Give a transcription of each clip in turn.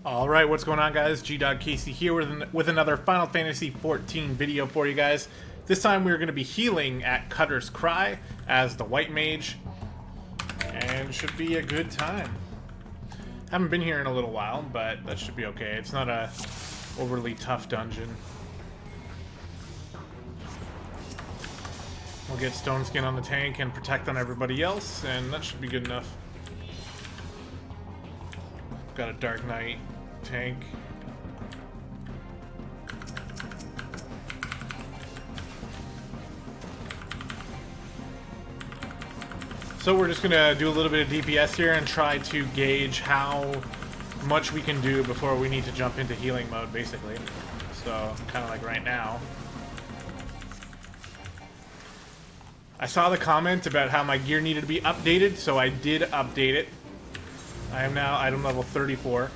Alright, what's going on, guys? gdoggcasey here with another Final Fantasy XIV video for you guys. This time we're going to be healing at Cutter's Cry as the White Mage, and should be a good time. Haven't been here in a little while, but that should be okay. It's not a overly tough dungeon. We'll get Stone Skin on the tank and Protect on everybody else, and that should be good enough. Got a Dark Knight tank. So we're just gonna do a little bit of DPS here and try to gauge how much we can do before we need to jump into healing mode, basically. So, kind of like right now. I saw the comment about how my gear needed to be updated, so I did update it. I am now item level 34.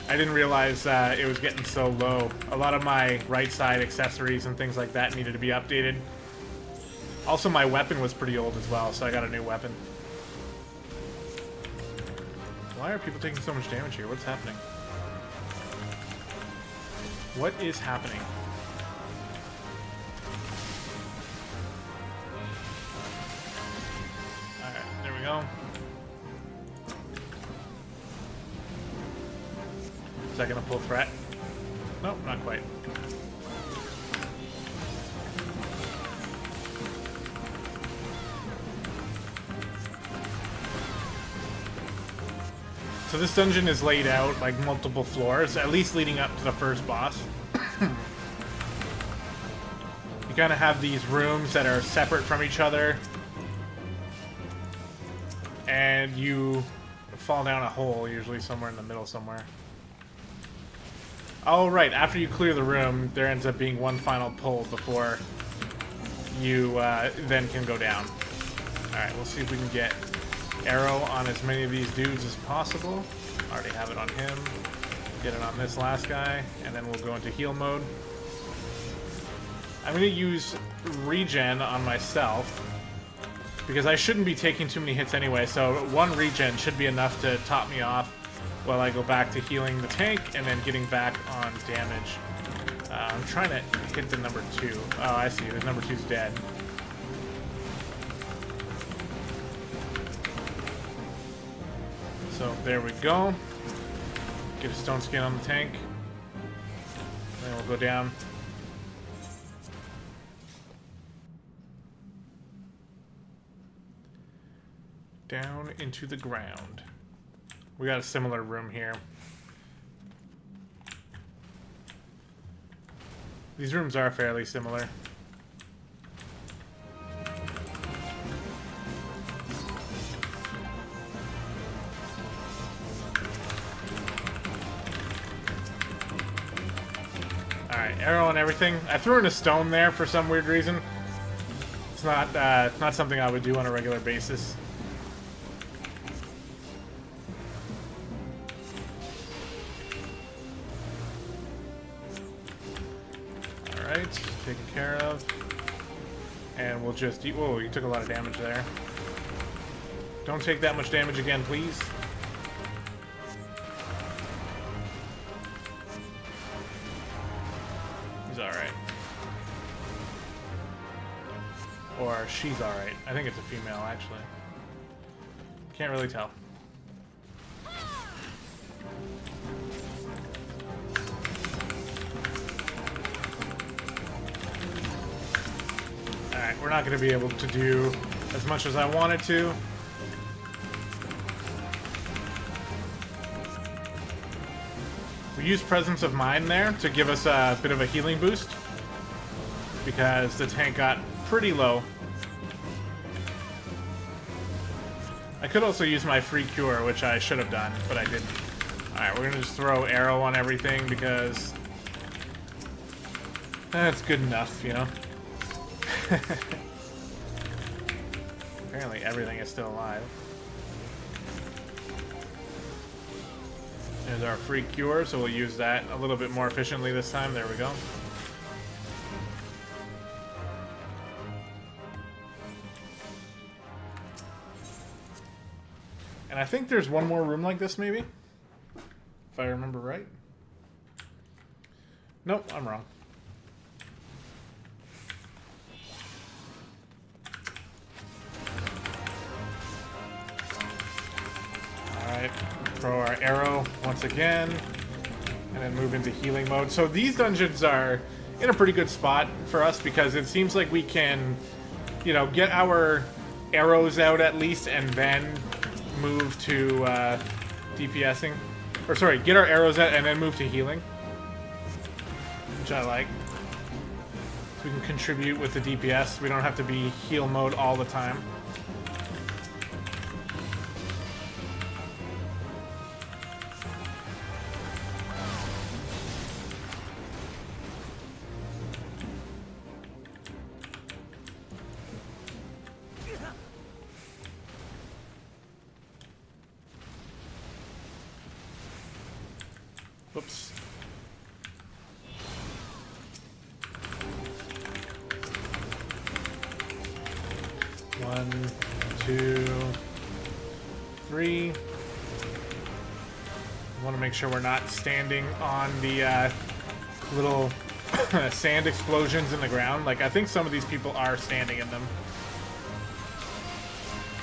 I didn't realize it was getting so low. A lot of my right side accessories and things like that needed to be updated. Also, my weapon was pretty old as well, so I got a new weapon. Why are people taking so much damage here? What's happening? What is happening? Alright, there we go. Is that gonna pull threat? Nope, not quite. So this dungeon is laid out like multiple floors, at least leading up to the first boss. You kind of have these rooms that are separate from each other, and you fall down a hole, usually somewhere in the middle somewhere. Oh, right, after you clear the room, there ends up being one final pull before you then can go down. Alright, we'll see if we can get arrow on as many of these dudes as possible. Already have it on him. Get it on this last guy, and then we'll go into heal mode. I'm going to use regen on myself, because I shouldn't be taking too many hits anyway, so one regen should be enough to top me off while I go back to healing the tank and then getting back on damage. I'm trying to hit the number 2. Oh, I see. The number 2's dead. So there we go. Get a Stone Skin on the tank. Then we'll go down. Down into the ground. We got a similar room here. These rooms are fairly similar. Alright, arrow and everything. I threw in a stone there for some weird reason. It's not something I would do on a regular basis. Alright, taken care of. And we'll just... Whoa, you took a lot of damage there. Don't take that much damage again, please. He's alright. Or she's alright. I think it's a female, actually. Can't really tell. Alright, we're not going to be able to do as much as I wanted to. We used Presence of Mind there to give us a bit of a healing boost, because the tank got pretty low. I could also use my free cure, which I should have done, but I didn't. Alright, we're going to just throw arrow on everything, because that's good enough, you know? Apparently everything is still alive. There's our free cure, so we'll use that a little bit more efficiently this time. There we go. And I think there's one more room like this, maybe? If I remember right. Nope, I'm wrong. Alright, throw our arrow once again, and then move into healing mode. So these dungeons are in a pretty good spot for us because it seems like we can, you know, get our arrows out at least and then move to DPSing. Or sorry, get our arrows out and then move to healing. Which I like. So we can contribute with the DPS. We don't have to be heal mode all the time. Whoops. One, two, three. Want to make sure we're not standing on the little sand explosions in the ground. Like, I think some of these people are standing in them.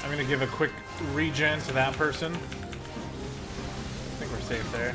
I'm going to give a quick regen to that person. I think we're safe there.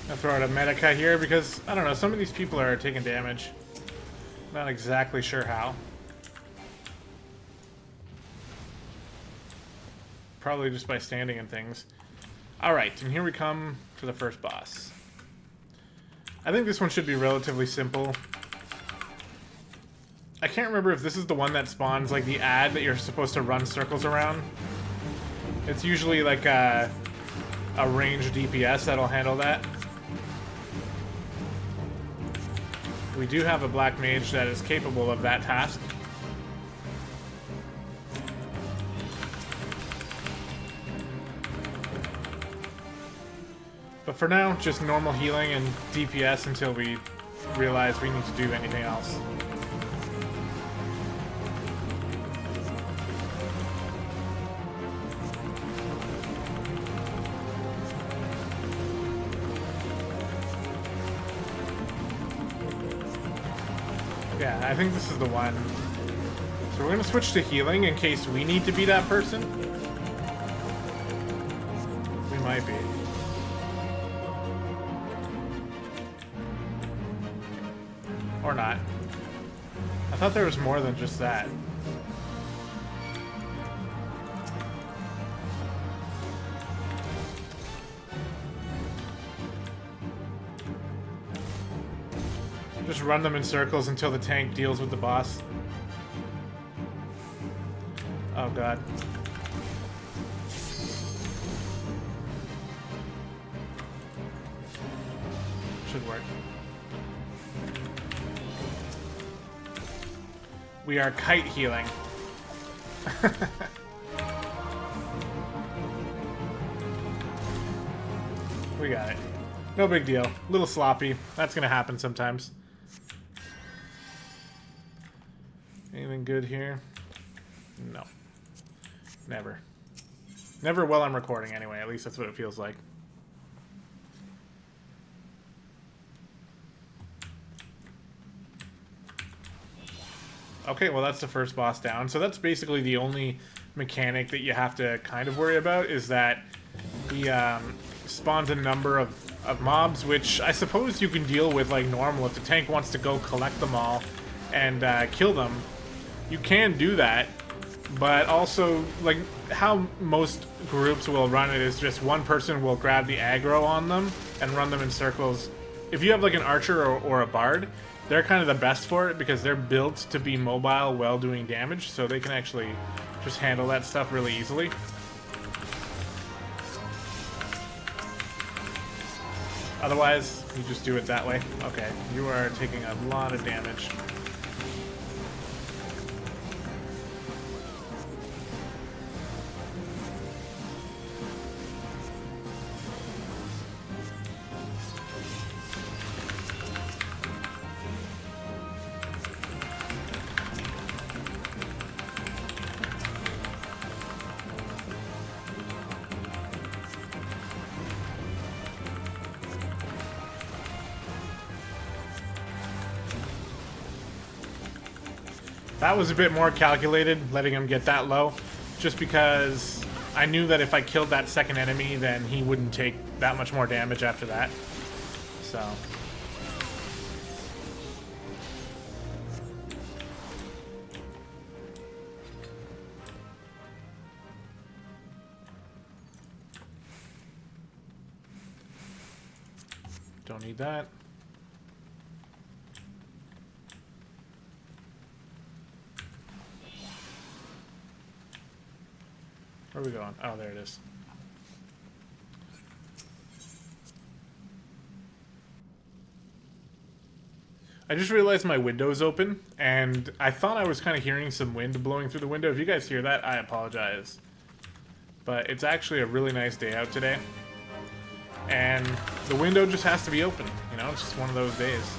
I'll throw out a medica here because, I don't know, some of these people are taking damage. Not exactly sure how. Probably just by standing in things. Alright, and here we come to the first boss. I think this one should be relatively simple. I can't remember if this is the one that spawns, like, the ad that you're supposed to run circles around. It's usually like a ranged DPS that'll handle that. We do have a black mage that is capable of that task. But for now, just normal healing and DPS until we realize we need to do anything else. Yeah, I think this is the one. So we're going to switch to healing in case we need to be that person. We might be. Or not. I thought there was more than just that. Just run them in circles until the tank deals with the boss. Oh god. Should work. We are kite healing. We got it. No big deal. A little sloppy. That's gonna happen sometimes. Anything good here? No. Never. Never while I'm recording anyway. At least that's what it feels like. Okay, well that's the first boss down. So that's basically the only mechanic that you have to kind of worry about, is that he spawns a number of mobs, which I suppose you can deal with like normal. If the tank wants to go collect them all and kill them, you can do that. But also, like, how most groups will run it is just one person will grab the aggro on them and run them in circles if you have like an archer or a bard, they're kind of the best for it because they're built to be mobile while doing damage, so they can actually just handle that stuff really easily. Otherwise, you just do it that way. Okay, you are taking a lot of damage. That was a bit more calculated, letting him get that low, just because I knew that if I killed that second enemy, then he wouldn't take that much more damage after that. So. Don't need that. Where are we going? Oh, there it is. I just realized my window's open, and I thought I was kind of hearing some wind blowing through the window. If you guys hear that, I apologize. But it's actually a really nice day out today. And the window just has to be open. You know, it's just one of those days.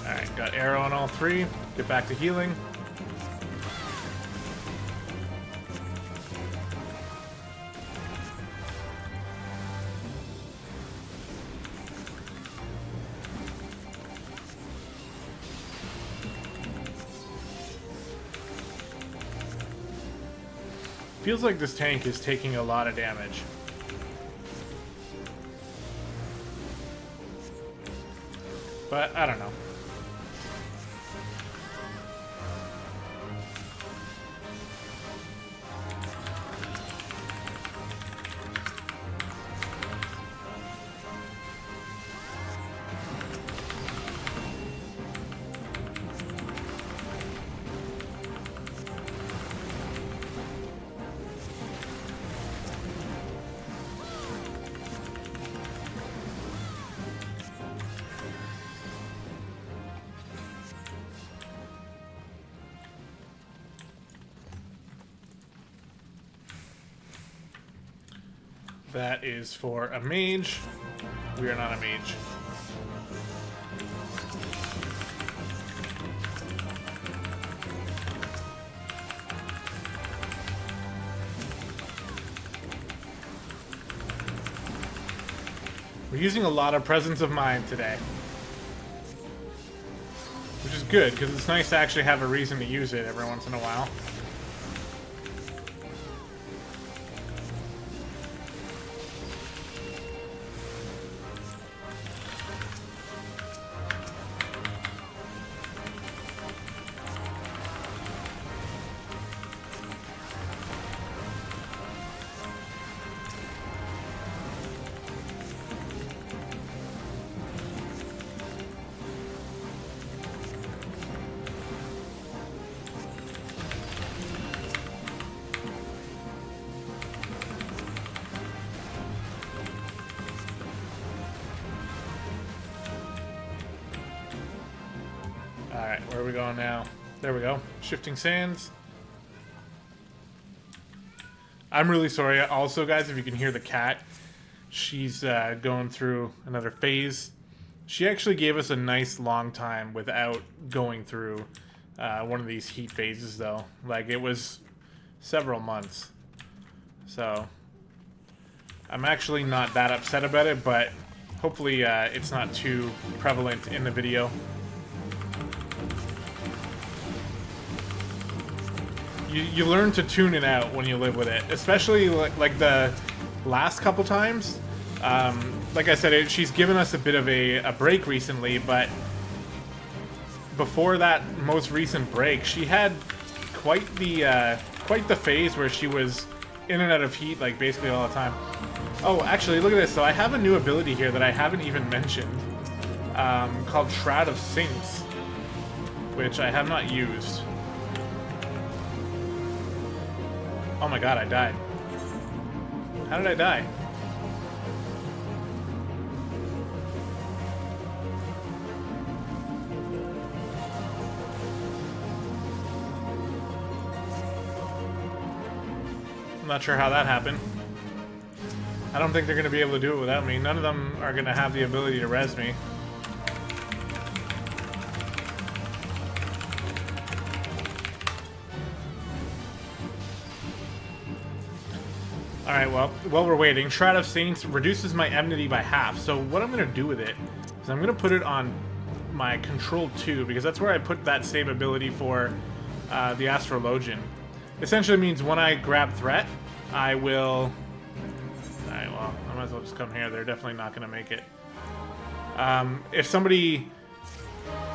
Alright, got arrow on all three. Get back to healing. Feels like this tank is taking a lot of damage. But I don't know. That is for a mage. We are not a mage. We're using a lot of presence of mind today. Which is good, because it's nice to actually have a reason to use it every once in a while. Alright, where are we going now? There we go. Shifting sands. I'm really sorry also, guys, if you can hear the cat. She's going through another phase. She actually gave us a nice long time without going through one of these heat phases, though. Like, it was several months. So, I'm actually not that upset about it, but hopefully it's not too prevalent in the video. you learn to tune it out when you live with it, especially like the last couple times. Like I said, she's given us a bit of a break recently, but before that most recent break, she had quite the phase where she was in and out of heat like basically all the time. Oh, actually, look at this. So I have a new ability here that I haven't even mentioned, called Shroud of Saints, which I have not used. Oh my god, I died. How did I die? I'm not sure how that happened. I don't think they're going to be able to do it without me. None of them are going to have the ability to res me. Alright, well, while we're waiting, Shroud of Saints reduces my enmity by half. So what I'm going to do with it is I'm going to put it on my Control 2, because that's where I put that save ability for the Astrologian. Essentially means when I grab threat, I will... Alright, well, I might as well just come here. They're definitely not going to make it. If somebody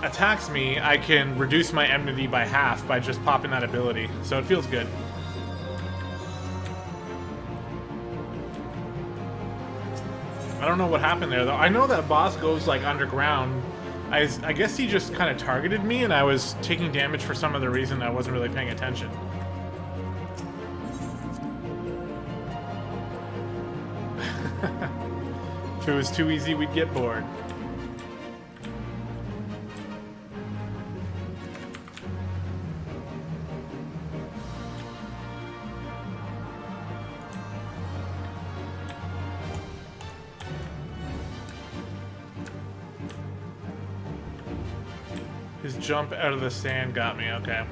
attacks me, I can reduce my enmity by half by just popping that ability. So it feels good. I don't know what happened there, though. I know that boss goes, like, underground. I guess he just kind of targeted me, and I was taking damage for some other reason. I wasn't really paying attention. If it was too easy, we'd get bored. His jump out of the sand got me, okay.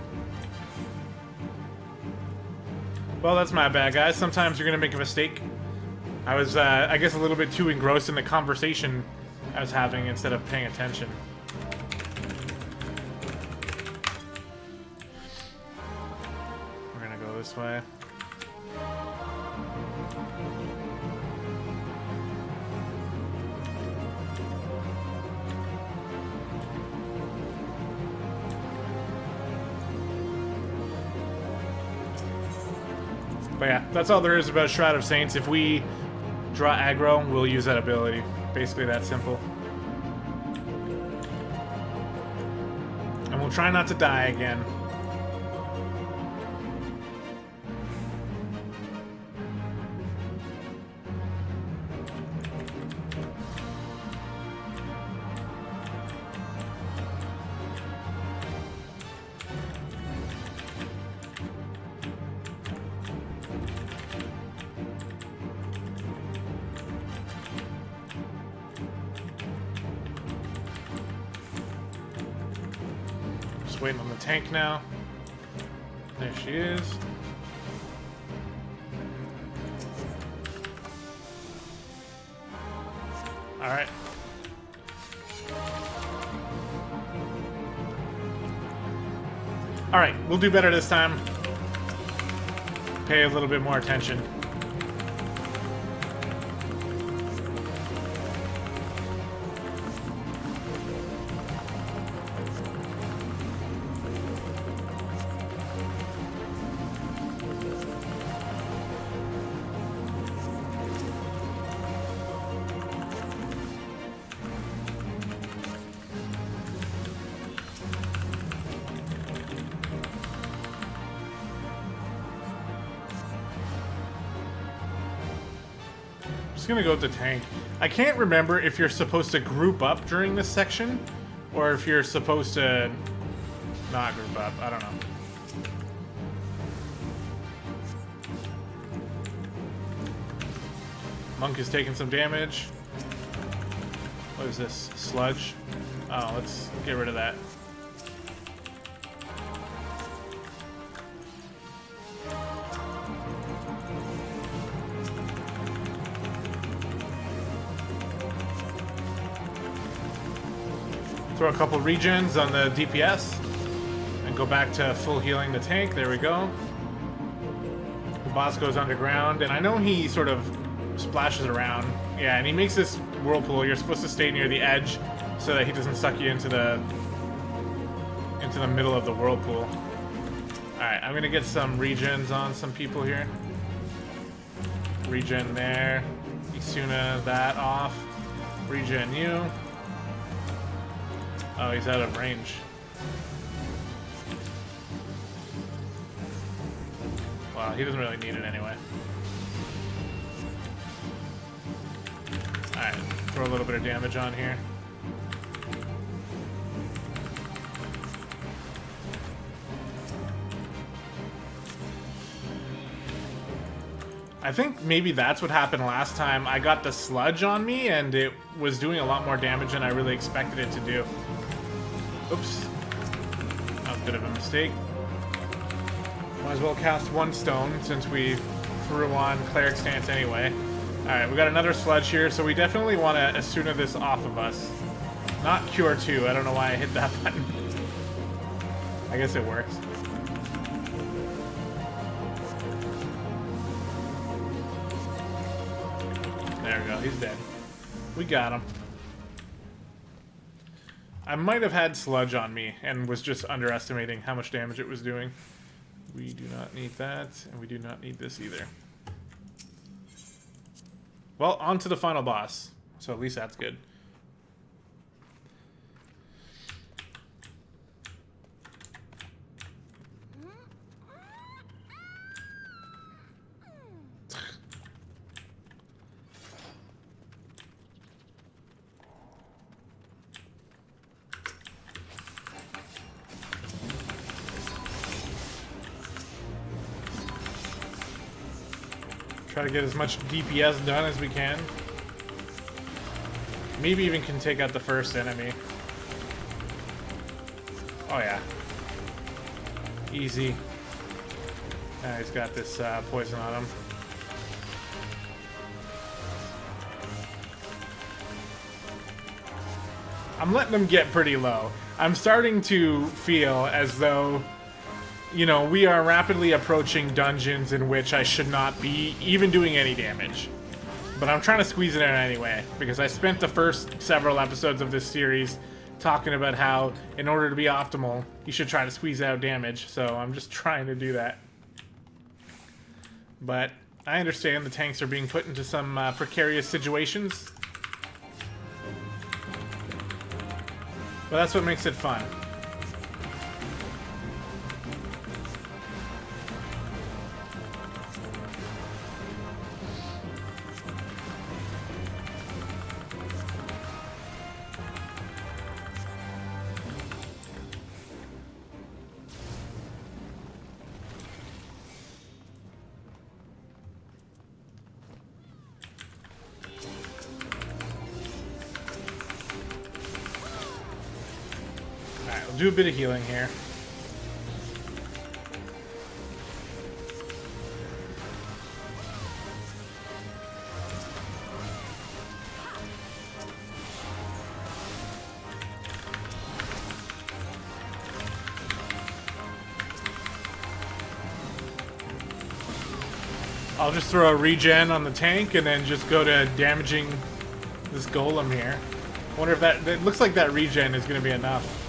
Well, that's my bad, guys. Sometimes you're gonna make a mistake. I was, I guess, a little bit too engrossed in the conversation I was having instead of paying attention. We're gonna go this way. But yeah, that's all there is about Shroud of Saints. If we draw aggro, we'll use that ability. Basically that simple. And we'll try not to die again. Waiting on the tank now. There she is. Alright. Alright, we'll do better this time. Pay a little bit more attention. Gonna go with the tank. I can't remember if you're supposed to group up during this section or if you're supposed to not group up. I don't know. Monk is taking some damage. What is this? Sludge? Oh, let's get rid of that. Throw a couple regens on the DPS and go back to full healing the tank. There we go. boss goes underground, and I know he sort of splashes around. Yeah, and he makes this whirlpool. You're supposed to stay near the edge so that he doesn't suck you into the middle of the whirlpool. Alright, I'm gonna get some regens on some people here. Regen there. Isuna that off. Regen you. Oh, he's out of range. Wow, he doesn't really need it anyway. Alright, throw a little bit of damage on here. I think maybe that's what happened last time. I got the sludge on me and it was doing a lot more damage than I really expected it to do. Oops. That was a bit of a mistake. Might as well cast one stone since we threw on Cleric Stance anyway. Alright, we got another sludge here, so we definitely want to Asuna this off of us. Not Cure 2, I don't know why I hit that button. I guess it works. There we go, he's dead. We got him. I might have had sludge on me and was just underestimating how much damage it was doing. We do not need that, and we do not need this either. Well, on to the final boss. So at least that's good. Try to get as much DPS done as we can. Maybe even can take out the first enemy. Oh yeah. Easy. He's got this poison on him. I'm letting them get pretty low. I'm starting to feel as though, you know, we are rapidly approaching dungeons in which I should not be even doing any damage. But I'm trying to squeeze it in anyway, because I spent the first several episodes of this series talking about how, in order to be optimal, you should try to squeeze out damage, so I'm just trying to do that. But I understand the tanks are being put into some precarious situations. But that's what makes it fun. Do a bit of healing here. I'll just throw a regen on the tank and then just go to damaging this golem here. I wonder if that... It looks like that regen is going to be enough.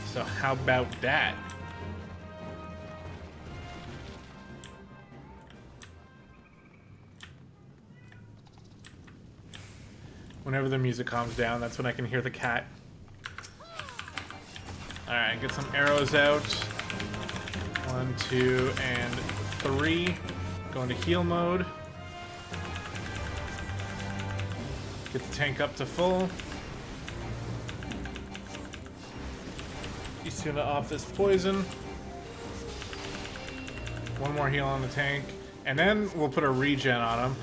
So how about that? Whenever the music calms down, that's when I can hear the cat. Alright, get some arrows out. 1, 2, and 3. Go into heal mode. Get the tank up to full. Isuna off this poison. One more heal on the tank. And then we'll put a regen on him.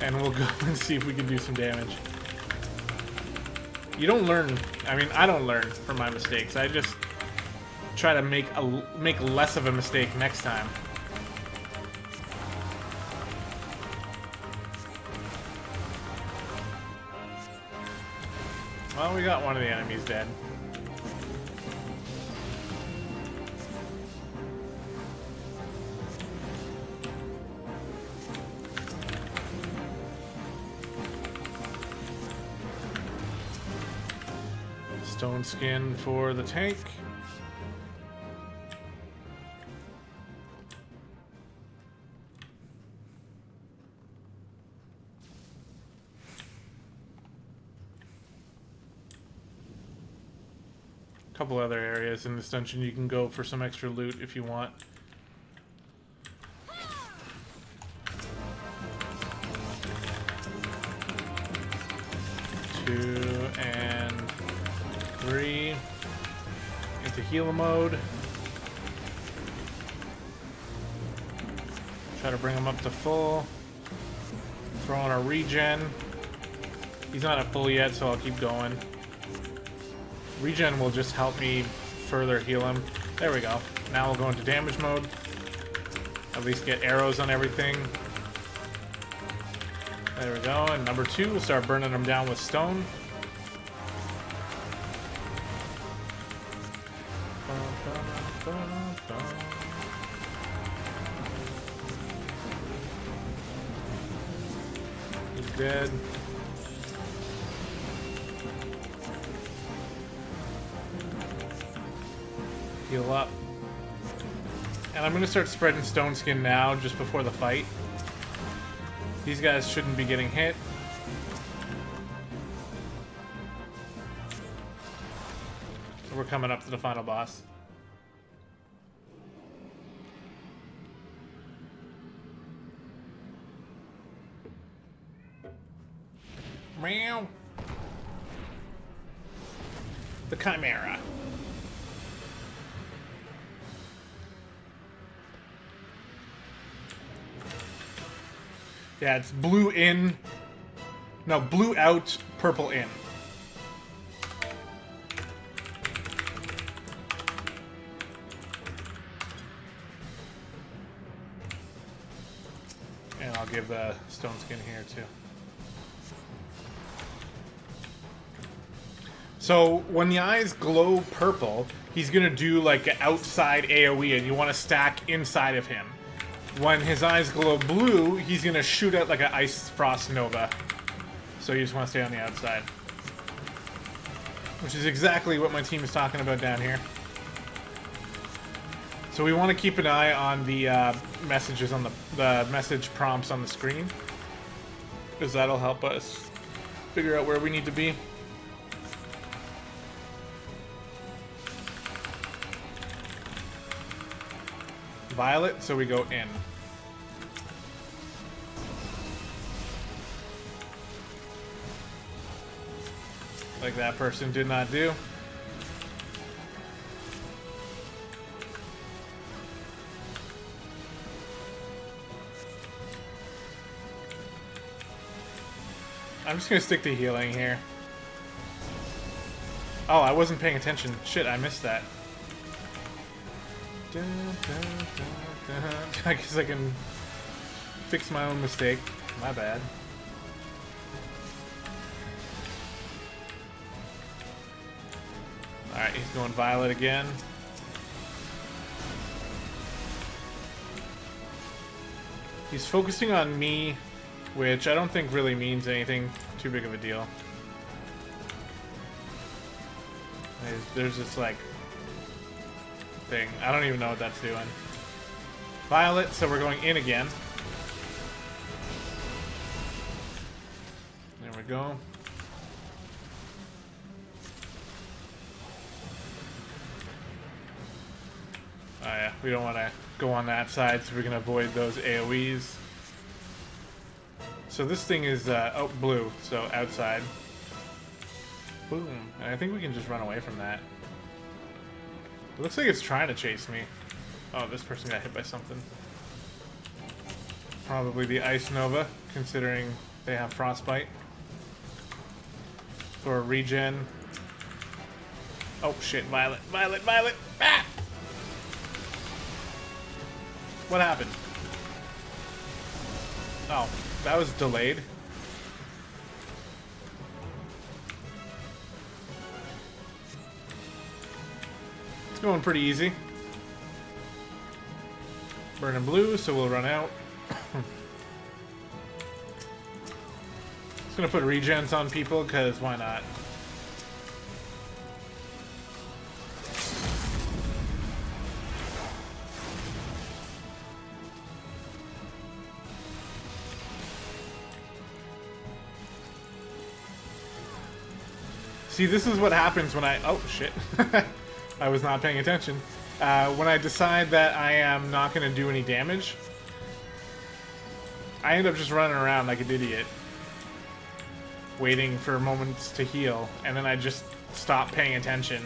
And we'll go and see if we can do some damage. You don't learn... I mean, I don't learn from my mistakes. I just try to make less of a mistake next time. Well, we got one of the enemies dead. Stone skin for the tank. A couple other areas in this dungeon you can go for some extra loot if you want. 2 and 3 into heal mode. Try to bring him up to full. Throw in a regen. He's not at full yet, so I'll keep going. Regen will just help me further heal him. There we go. Now we'll go into damage mode. At least get arrows on everything. There we go. And number 2, we'll start burning them down with stone. He's dead. Heal up. And I'm going to start spreading stone skin now, just before the fight. These guys shouldn't be getting hit. So we're coming up to the final boss. Meow. The Chimera. Yeah, it's blue in. No, blue out, purple in. And I'll give the stone skin here too. So when the eyes glow purple, he's gonna do like an outside AoE, and you want to stack inside of him. When his eyes glow blue, he's gonna shoot out like an ice frost nova. So you just want to stay on the outside. Which is exactly what my team is talking about down here. So we want to keep an eye on the messages on the message prompts on the screen, because that'll help us figure out where we need to be. Violet, so we go in. Like that person did not do. I'm just gonna stick to healing here. Oh, I wasn't paying attention. Shit, I missed that. I guess I can fix my own mistake. My bad. Alright, he's going violet again. He's focusing on me, which I don't think really means anything too big of a deal. There's this like thing. I don't even know what that's doing. Violet, so we're going in again. There we go. Oh yeah, we don't want to go on that side, so we can avoid those AoEs. So this thing is, oh, blue, so outside. Boom. And I think we can just run away from that. It looks like it's trying to chase me. Oh, this person got hit by something. Probably the Ice Nova, considering they have Frostbite. For a regen. Oh shit, Violet, Violet, Violet! Ah! What happened? Oh, that was delayed. It's going pretty easy. Burning blue, so we'll run out. Just gonna put regens on people, because why not? See, this is what happens when I... Oh, shit. I was not paying attention. When I decide that I am not going to do any damage, I end up just running around like an idiot, waiting for moments to heal, and then I just stop paying attention.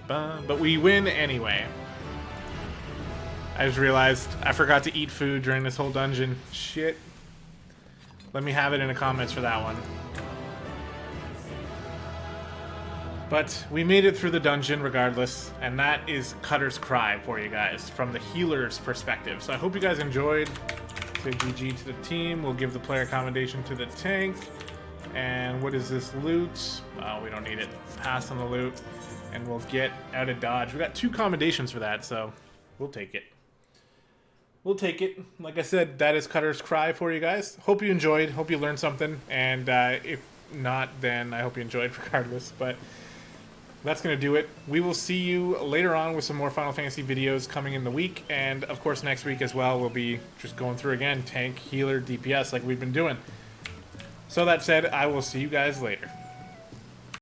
But we win anyway. I just realized I forgot to eat food during this whole dungeon. Shit. Let me have it in the comments for that one. But we made it through the dungeon regardless, and that is Cutter's Cry for you guys from the healer's perspective. So I hope you guys enjoyed. Say GG to the team. We'll give the player commendation to the tank. And what is this loot? Oh, we don't need it. Pass on the loot. And we'll get out of dodge. We got 2 commendations for that, so we'll take it. We'll take it. Like I said, that is Cutter's Cry for you guys. Hope you enjoyed. Hope you learned something. And if not, then I hope you enjoyed regardless. But that's going to do it. We will see you later on with some more Final Fantasy videos coming in the week. And, of course, next week as well, we'll be just going through again tank, healer, DPS like we've been doing. So that said, I will see you guys later.